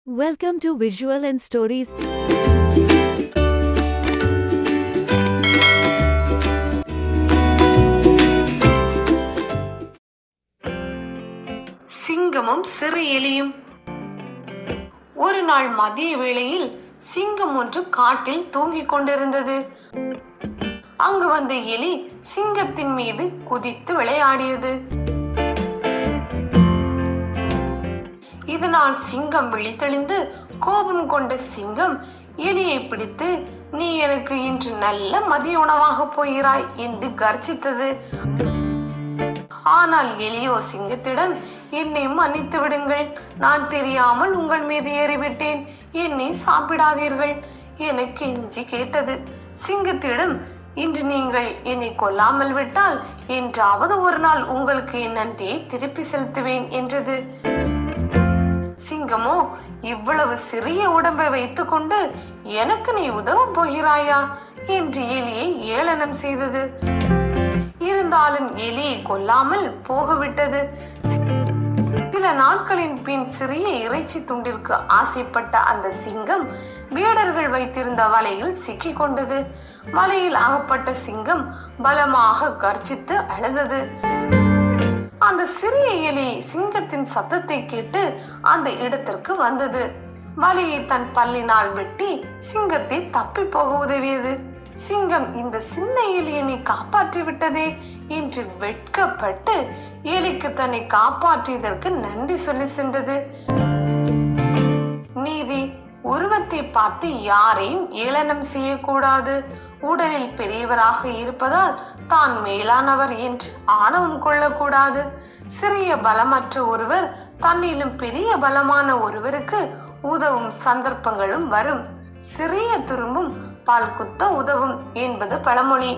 Welcome to Visual and Stories. சிங்கமும் சிறு எலியும். ஒரு நாள் மதிய வேளையில் சிங்கம் ஒன்று காட்டில் தூங்கிக் கொண்டிருந்தது. அங்கு வந்த எலி சிங்கத்தின் மீது குதித்து விளையாடியது. இதனால் சிங்கம் விழித்தெழுந்து கோபம் கொண்ட சிங்கம் எலியை பிடித்து, நீ எனக்கு இன்று நல்ல மதிய உணவாக போகிறாய் என்று கர்ஜித்தது. ஆனால் எலியோ சிங்கத்திடம், என்னை மன்னித்து விடுங்கள், நான் தெரியாமல் உங்கள் மீது ஏறிவிட்டேன், என்னை சாப்பிடாதீர்கள் என கெஞ்சி கேட்டது. சிங்கத்திடம், இன்று நீங்கள் என்னை கொல்லாமல் விட்டால் என்றாவது ஒரு நாள் உங்களுக்கு என் நன்றியை திருப்பி செலுத்துவேன் என்றது. சிங்கமோ, இவ்வளவு சிறிய உடம்பை வைத்துக் கொண்டு எனக்கு நீ உதவ போகிறாயா என்று எலியை ஏளனம் செய்தது. இருந்தாலும் எலியை கொல்லாமல் போகவிட்டது. சில நாட்களின் பின் சிறிய இறைச்சி துண்டிற்கு ஆசைப்பட்ட அந்த சிங்கம் வேடர்கள் வைத்திருந்த வலையில் சிக்கிக் கொண்டது. வலையில் அகப்பட்ட சிங்கம் பலமாக கர்ஜித்து அழுதது. அந்த சிறிய எலி சிங்கத்தின் சத்தத்தை கேட்டு அந்த இடத்திற்கு வந்தது. வலையை தன் பல்லினால் வெட்டி சிங்கத்தை தப்பி போக உதவியது. சிங்கம், இந்த சின்ன எலியை காப்பாற்றி விட்டதே என்று வெட்கப்பட்டு எலிக்கு தன்னை காப்பாற்றியதற்கு நன்றி சொல்லி சென்றது. நீதி: உருவத்தை பார்த்து யாரையும் ஏளனம் செய்யக்கூடாது. உடலில் பெரியவராக இருப்பதால் தான் மேலானவர் என்று ஆணவம் கொள்ளக்கூடாது. சிறிய பலமற்ற ஒருவர் தன்னிலும் பெரிய பலமான ஒருவருக்கு உதவும் சந்தர்ப்பங்களும் வரும். சிறிய துரும்பும் பால் குத்த உதவும் என்பது பழமொழி.